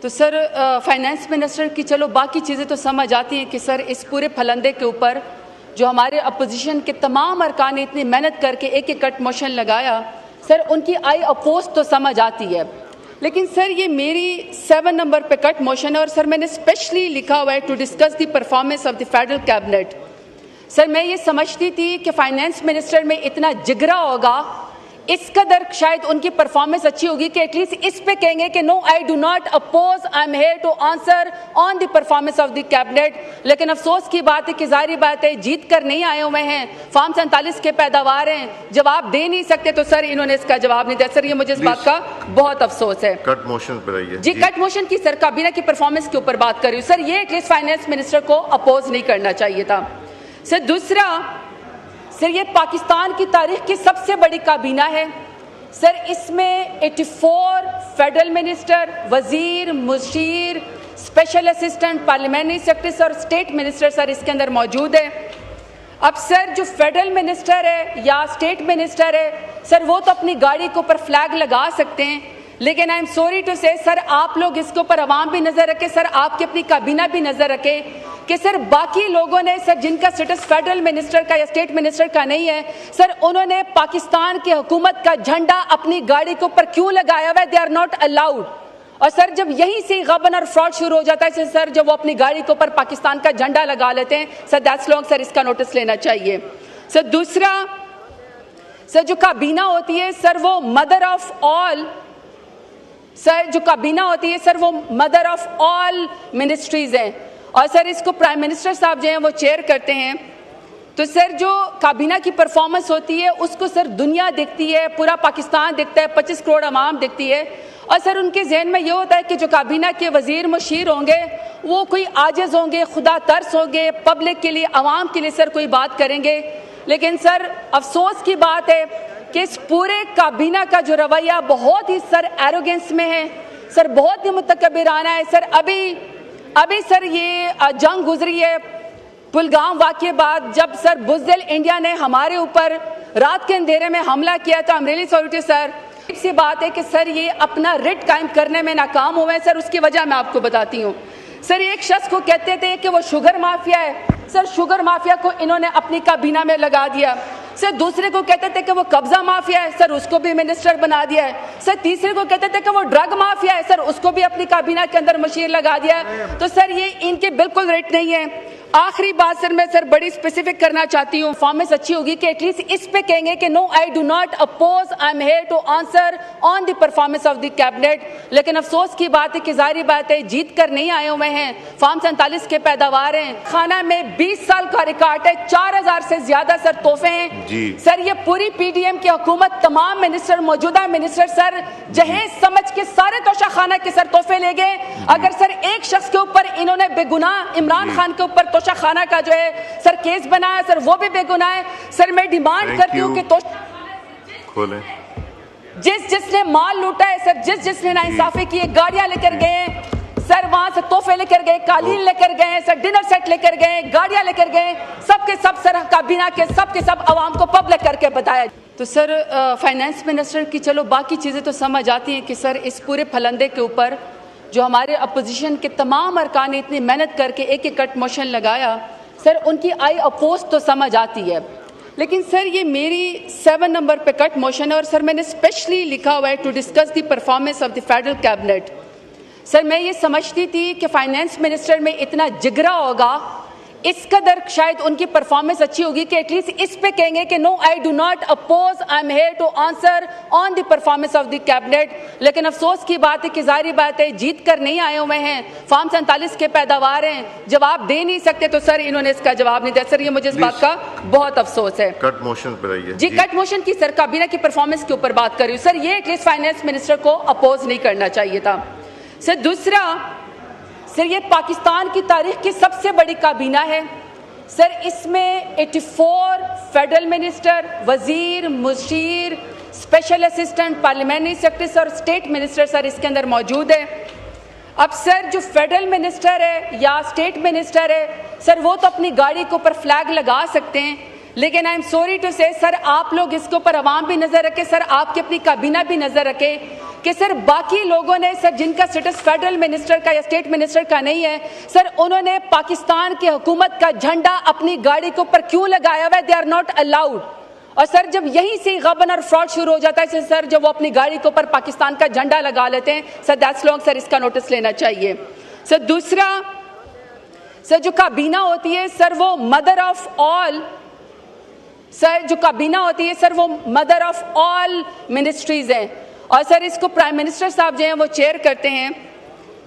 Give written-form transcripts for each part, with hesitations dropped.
तो sir finance minister की चलो बाकी चीज़ें तो समझ आती हैं कि सर इस पूरे फलंदे के ऊपर जो हमारे अपोजिशन के तमाम अरकान ने इतनी मेहनत करके एक एक कट मोशन लगाया, सर उनकी आई अपोज तो समझ आती है। लेकिन सर ये मेरी 7 नंबर पे कट मोशन है और सर मैंने स्पेशली लिखा हुआ है to discuss the performance of the federal cabinet. Sir मैं ये समझती थी कि फाइनेंस मिनिस्टर में इतना जिगरा होगा, इस कदर शायद उनकी परफॉर्मेंस अच्छी होगी कि एटलीस्ट इस पे कहेंगे कि no I do not oppose, I am here to answer on the performance of the cabinet. लेकिन अफसोस की बात है कि जाहिर बात है जीत कर नहीं आए हुए हैं, फार्म 47 के पैदावार हैं, जवाब दे नहीं सकते, तो सर इन्होंने इसका जवाब नहीं दिया। सर ये मुझे इस बात का बहुत अफसोस है। कट मोशन पर आइए जी, कट मोशन की सर काबीना की परफॉर्मेंस के ऊपर बात कर रही हूँ। सर ये एटलीस्ट फाइनेंस मिनिस्टर को अपोज नहीं करना चाहिए था। सर दूसरा, सर ये पाकिस्तान की तारीख की सबसे बड़ी काबीना है। सर इसमें 84 फेडरल मिनिस्टर, वजीर, मुशीर, स्पेशल असिस्टेंट, पार्लियामेंट्री सेक्रेटरी और स्टेट मिनिस्टर सर इसके अंदर मौजूद है। अब सर जो फेडरल मिनिस्टर है या स्टेट मिनिस्टर है, सर वो तो अपनी गाड़ी के ऊपर फ्लैग लगा सकते हैं, लेकिन आई एम सॉरी टू से सर आप लोग इसके ऊपर अवाम भी नजर रखें, सर आपकी अपनी काबीना भी नजर रखे कि सर बाकी लोगों ने सर जिनका स्टेटस फेडरल मिनिस्टर का या स्टेट मिनिस्टर का नहीं है, सर उन्होंने पाकिस्तान की हुकूमत का झंडा अपनी गाड़ी के ऊपर क्यों लगाया हुआ है? They are not allowed. और सर जब यहीं से गबन और फ्रॉड शुरू हो जाता है सर, जब वो अपनी गाड़ी के ऊपर पाकिस्तान का झंडा लगा लेते हैं, सर दैट्स लॉन्ग, सर इसका नोटिस लेना चाहिए। सर दूसरा, सर जो काबीना होती है सर वो मदर ऑफ ऑल, सर जो काबीना होती है सर वो मदर ऑफ ऑल मिनिस्ट्रीज हैं और सर इसको प्राइम मिनिस्टर साहब जो हैं वो चेयर करते हैं। तो सर जो काबीना की परफॉर्मेंस होती है उसको सर दुनिया देखती है, पूरा पाकिस्तान देखता है, 25 करोड़ आवाम देखती है और सर उनके जहन में ये होता है कि जो काबीना के वजीर मुशीर होंगे वो कोई आजिज होंगे, खुदा तरस होंगे, पब्लिक के लिए, आवाम के लिए सर कोई बात करेंगे। लेकिन सर अफसोस की बात है कि इस पूरे काबीना का जो रवैया बहुत ही सर एरोगेंस में है, सर बहुत ही मुतकब्बिराना है। सर अभी सर ये जंग गुजरी है पुलगाम वाक़े बाद, जब सर बुज़दिल इंडिया ने हमारे ऊपर रात के अंधेरे में हमला किया था, I am really sorry to sir. सी बात है कि सर ये अपना रिट कायम करने में नाकाम हुए हैं सर, उसकी वजह मैं आपको बताती हूँ। सर एक शख्स को कहते थे कि वो शुगर माफिया है, सर शुगर माफिया को इन्होंने अपनी काबीना में लगा दिया। सर दूसरे को कहते थे कि वो कब्जा माफिया है, सर उसको भी मिनिस्टर बना दिया है। सर तीसरे को कहते थे कि वो ड्रग माफिया है, सर उसको भी अपनी काबीना के अंदर मुशीर लगा दिया है। तो सर ये इनके बिल्कुल रेट नहीं है। आखिरी बात सर मैं सर बड़ी स्पेसिफिक करना चाहती हूँ, परफॉर्मेंस अच्छी होगी कि एटलीस्ट इस पे कहेंगे कि no I do not oppose, I am here to answer on the performance of the cabinet. लेकिन अफसोस की बात है कि जाहिर बात है जीत कर नहीं आए हुए हैं, फार्म 47 के पैदावार हैं, खाना में 20 साल का रिकॉर्ड है, 4000 से ज्यादा सर तोहफे हैं। सर ये पूरी पीडीएम की हुकूमत, तमाम मिनिस्टर, मौजूदा मिनिस्टर सर जहेज समझ के सारे तोशा खाना के सर तोहफे ले गए। अगर सर एक शख्स के ऊपर इन्होंने बेगुनाह इमरान खान के ऊपर तोशा खाना का जो है सर केस बनाया, सर वो भी बेगुनाह है। सर मैं डिमांड करती हूँ कि खोलें, जिसने माल लूटा है सर, जिसने नाइंसाफी की, गाड़ियां लेकर गए सर, वहां से तोहफे लेकर गए, कालीन लेकर गए सर, डिनर सेट लेकर गए, गाड़ियां लेकर गए, सबके सब सर काबीना के सबके सब आवाम को पब्लिक करके बताया। तो सर फाइनेंस मिनिस्टर की चलो बाकी चीज़ें तो समझ आती हैं कि सर इस पूरे फलंदे के ऊपर जो हमारे अपोजिशन के तमाम अरकान ने इतनी मेहनत करके एक एक कट मोशन लगाया, सर उनकी आई अपोज तो समझ आती है। लेकिन सर ये मेरी 7 नंबर पे कट मोशन है और सर मैंने स्पेशली लिखा हुआ है to discuss the performance of the federal cabinet. Sir मैं ये समझती थी कि फाइनेंस मिनिस्टर में इतना जिगरा होगा, इस कदर शायद उनकी परफॉर्मेंस अच्छी होगी कि एटलीस्ट इस पे कहेंगे कि no I do not oppose, I am here to answer on the performance of the cabinet. लेकिन अफसोस की बात है कि जाहिर बात है जीत कर नहीं आए हुए हैं, फार्म 47 के पैदावार हैं, जवाब दे नहीं सकते, तो सर इन्होंने इसका जवाब नहीं दिया। सर ये मुझे इस बात का बहुत अफसोस है। कट मोशन पर आइए जी, कट मोशन की सर काबीना की परफॉर्मेंस के ऊपर बात कर रही हूँ। सर ये एटलीस्ट फाइनेंस मिनिस्टर को अपोज नहीं करना चाहिए था। सर दूसरा, सर ये पाकिस्तान की तारीख की सबसे बड़ी काबीना है। सर इसमें 84 फेडरल मिनिस्टर, वजीर, मुशीर, स्पेशल असिस्टेंट, पार्लियामेंट्री सेक्रेटरी और स्टेट मिनिस्टर सर इसके अंदर मौजूद है। अब सर जो फेडरल मिनिस्टर है या स्टेट मिनिस्टर है, सर वो तो अपनी गाड़ी के ऊपर फ्लैग लगा सकते हैं, लेकिन आई एम सॉरी टू से सर आप लोग इसके ऊपर अवाम भी नजर रखें, सर आपकी अपनी काबीना भी नजर रखे कि सर बाकी लोगों ने सर जिनका स्टेटस फेडरल मिनिस्टर का या स्टेट मिनिस्टर का नहीं है सर, उन्होंने पाकिस्तान की हुकूमत का झंडा अपनी गाड़ी के ऊपर क्यों लगाया हुआ है? They are not allowed. और सर जब यहीं से गबन और फ्रॉड शुरू हो जाता है सर, जब वो अपनी गाड़ी के ऊपर पाकिस्तान का झंडा लगा लेते हैं सर, दैट्स लॉन्ग सर, इसका नोटिस लेना चाहिए। सर दूसरा, सर जो काबीना होती है सर वो मदर ऑफ ऑल, सर जो काबीना होती है सर वो मदर ऑफ ऑल मिनिस्ट्रीज हैं और सर इसको प्राइम मिनिस्टर साहब जो हैं वो चेयर करते हैं।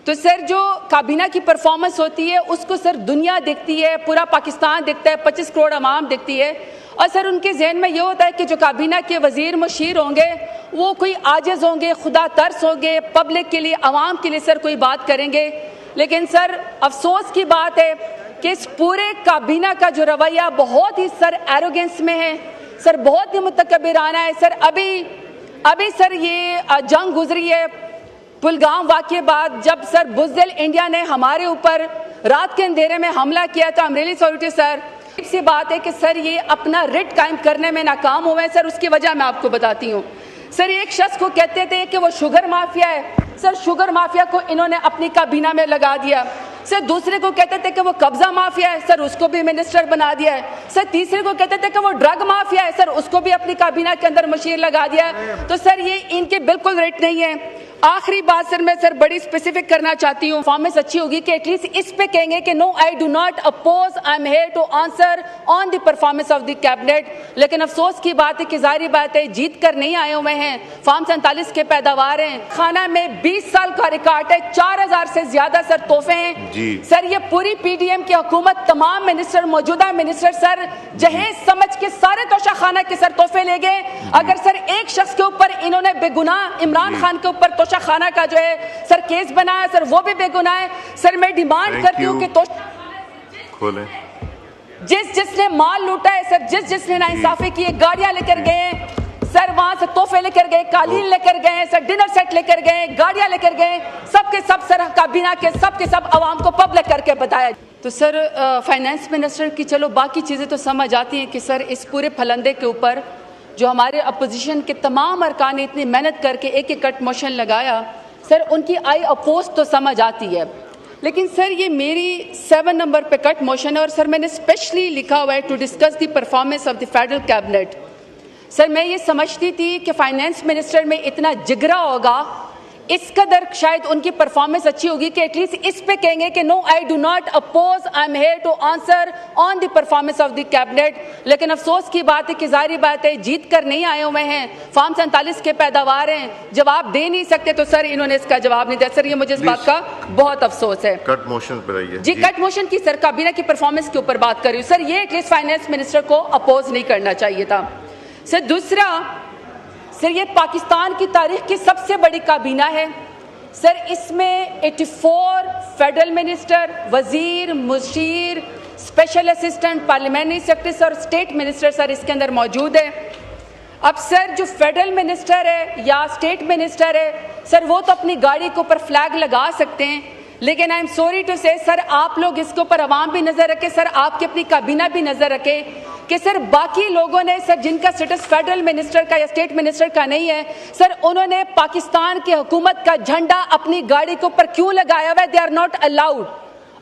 तो सर जो काबीना की परफॉर्मेंस होती है उसको सर दुनिया देखती है, पूरा पाकिस्तान देखता है, 25 करोड़ आवाम देखती है और सर उनके जहन में ये होता है कि जो काबीना के वजीर मुशीर होंगे वो कोई आजिज होंगे, खुदा तरस होंगे, पब्लिक के लिए, आवाम के लिए सर कोई बात करेंगे। लेकिन सर अफसोस की बात है कि इस पूरे काबीना का जो रवैया बहुत ही सर एरोगेंस में है सर, बहुत ही मुतकब्बिराना है सर। अभी सर ये जंग गुजरी है पुलगाम वाक़े बाद, जब सर बुज़दिल इंडिया ने हमारे ऊपर रात के अंधेरे में हमला किया तो I am really sorry to sir. सी बात है कि सर ये अपना रिट कायम करने में नाकाम हुए हैं सर, उसकी वजह मैं आपको बताती हूँ। सर एक शख्स को कहते थे कि वो शुगर माफिया है सर, शुगर माफिया को इन्होंने अपनी काबीना में लगा दिया। सर दूसरे को कहते थे कि वो कब्जा माफिया है सर, उसको भी मिनिस्टर बना दिया है। सर तीसरे को कहते थे कि वो ड्रग माफिया है सर, उसको भी अपनी काबीना के अंदर मुशीर लगा दिया है। तो सर ये इनके बिल्कुल रेट नहीं है। आखिरी बात सर मैं सर बड़ी स्पेसिफिक करना चाहती हूँ, परफॉर्मेंस अच्छी होगी कि एटलीस्ट इस पे कहेंगे कि no I do not oppose, I am here to answer on the performance of the cabinet. लेकिन अफसोस की बात है कि जाहिर बात है जीत कर नहीं आए हुए हैं, फार्म 47 के पैदावार हैं, खाना में 20 साल का रिकॉर्ड है, 4000 से ज्यादा सर तोहफे हैं सर। ये पूरी पीडीएम की हुकूमत, तमाम मिनिस्टर, मौजूदा मिनिस्टर सर जहेज समझ के सारे तोशा खाना के सर तोहफे ले गए। अगर सर एक शख्स के ऊपर इन्होंने बेगुनाह इमरान खान के ऊपर तोशा खाना का जो है सर केस बनाया सर, वो भी बेगुनाह है सर। मैं डिमांड करती हूँ कि खोले जिसने माल लूटा है सर, जिसने नाइंसाफी की, गाड़ियां लेकर गए सर, वहां से तोहफे लेकर गए, कालीन लेकर गए सर, डिनर सेट लेकर गए, गाड़ियां लेकर गए, सबके सब सर काबीना के सबके सब आवाम को पब्लिक करके बताया। तो सर फाइनेंस मिनिस्टर की चलो बाकी चीज़ें तो समझ आती हैं कि सर इस पूरे फलंदे के ऊपर जो हमारे अपोजिशन के तमाम अरकान ने इतनी मेहनत करके एक एक कट मोशन लगाया सर, उनकी आई अपोज तो समझ आती है। लेकिन सर ये मेरी 7 नंबर पे कट मोशन है और सर मैंने स्पेशली लिखा हुआ है to discuss the performance of the federal cabinet. Sir मैं ये समझती थी कि फाइनेंस मिनिस्टर में इतना जिगरा होगा, इस कदर शायद उनकी परफॉर्मेंस अच्छी होगी कि एटलीस्ट इस पे कहेंगे कि no I do not oppose, I am here to answer on the performance of the cabinet. लेकिन अफसोस की बात है कि जाहिर बात है जीत कर नहीं आए हुए हैं, फार्म 47 के पैदावार हैं, जवाब दे नहीं सकते तो सर इन्होंने इसका जवाब नहीं दिया सर, ये मुझे इस बात का बहुत अफसोस है। कट मोशन बताइए जी, कट मोशन की सर काबीना की परफॉर्मेंस के ऊपर बात कर रही हूँ सर, ये एटलीस्ट फाइनेंस मिनिस्टर को अपोज नहीं करना चाहिए था। सर दूसरा, सर ये पाकिस्तान की तारीख की सबसे बड़ी काबीना है सर, इसमें 84 फेडरल मिनिस्टर, वजीर, मुशीर, स्पेशल असिस्टेंट, पार्लियामेंट्री सेक्रेटरी और स्टेट मिनिस्टर सर इसके अंदर मौजूद है। अब सर जो फेडरल मिनिस्टर है या स्टेट मिनिस्टर है सर, वो तो अपनी गाड़ी के ऊपर फ्लैग लगा सकते हैं, लेकिन आई एम सॉरी टू से सर आप लोग इसके ऊपर अवाम भी नजर रखें सर, आपकी अपनी काबीना भी नजर रखे कि सर बाकी लोगों ने सर जिनका स्टेटस फेडरल मिनिस्टर का या स्टेट मिनिस्टर का नहीं है सर, उन्होंने पाकिस्तान की हुकूमत का झंडा अपनी गाड़ी के ऊपर क्यों लगाया हुआ है? They are not allowed.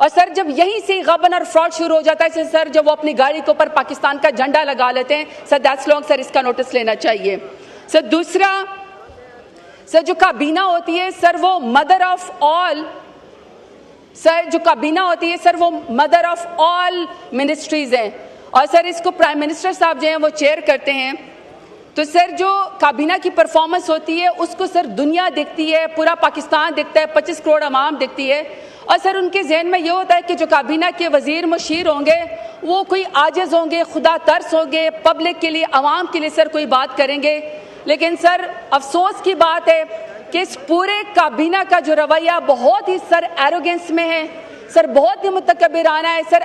और सर जब यहीं से गबन और फ्रॉड शुरू हो जाता है सर, जब वो अपनी गाड़ी के ऊपर पाकिस्तान का झंडा लगा लेते हैं सर, दैट्स लॉन्ग सर, इसका नोटिस लेना चाहिए। सर दूसरा, सर जो काबीना होती है सर वो मदर ऑफ ऑल, सर जो काबीना होती है सर वो मदर ऑफ ऑल मिनिस्ट्रीज हैं और सर इसको प्राइम मिनिस्टर साहब जो हैं वो चेयर करते हैं। तो सर जो काबीना की परफॉर्मेंस होती है उसको सर दुनिया देखती है, पूरा पाकिस्तान देखता है, 25 करोड़ आवाम देखती है और सर उनके जहन में ये होता है कि जो काबीना के वजीर मुशीर होंगे वो कोई आजिज होंगे, खुदा तरस होंगे, पब्लिक के लिए, आवाम के लिए सर कोई बात करेंगे। लेकिन सर अफसोस की बात है कि इस पूरे काबीना का जो रवैया बहुत ही सर एरोगेंस में है सर, बहुत ही मुतकब्बिराना है सर।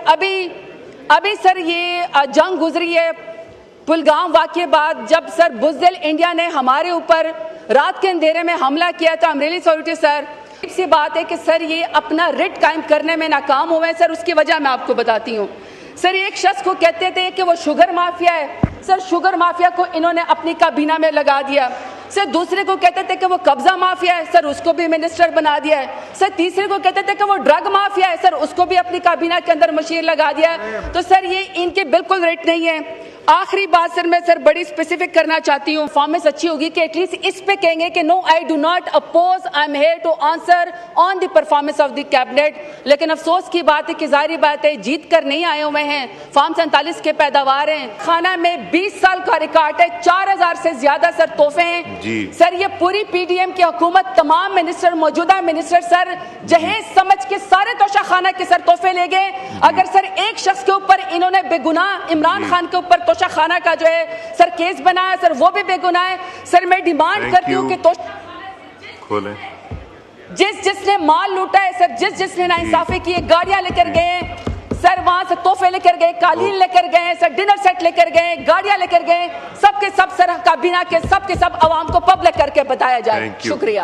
अभी सर ये जंग गुजरी है पुलगाम वाक़े बाद, जब सर बुज़दिल इंडिया ने हमारे ऊपर रात के अंधेरे में हमला किया तो I am really sorry to sir. सी बात है कि सर ये अपना रिट कायम करने में नाकाम हुए हैं सर, उसकी वजह मैं आपको बताती हूँ। सर एक शख्स को कहते थे कि वो शुगर माफिया है सर, शुगर माफिया को इन्होंने अपनी काबीना में लगा दिया। सर दूसरे को कहते थे कि वो कब्जा माफिया है, सर उसको भी मिनिस्टर बना दिया है। सर तीसरे को कहते थे कि वो ड्रग माफिया है, सर उसको भी अपनी काबीना के अंदर मशीर लगा दिया है। तो सर ये इनके बिल्कुल रेट नहीं है। आखिरी बात सर मैं सर बड़ी स्पेसिफिक करना चाहती हूँ, परफॉर्मेंस अच्छी होगी कि एटलीस्ट इस पे कहेंगे कि no I do not oppose, I am here to answer on the performance of the cabinet. लेकिन अफसोस की बात है कि जाहिर बात है जीत कर नहीं आए हुए हैं, फार्म 47 के पैदावार हैं, खाना में 20 साल का रिकॉर्ड है, 4000 से ज्यादा सर तोहफे हैं। सर ये पूरी पीडीएम की हुकूमत, तमाम मिनिस्टर, मौजूदा मिनिस्टर सर जहेज समझ के सारे तोशा खाना के सर तोहफे ले गए। अगर सर एक शख्स के ऊपर इन्होंने बेगुनाह इमरान खान के ऊपर तोशा खाना का जो है सर केस बनाया, सर वो भी बेगुनाह है। सर मैं डिमांड करती हूँ कि खोलें, जिसने माल लूटा है सर, जिसने नाइंसाफी की, गाड़ियां लेकर गए सर, वहां से तोहफे लेकर गए, कालीन लेकर गए सर, डिनर सेट लेकर गए, गाड़ियां लेकर गए, सबके सब सर काबीना के सबके सब आवाम को पब्लिक करके बताया जाए। शुक्रिया।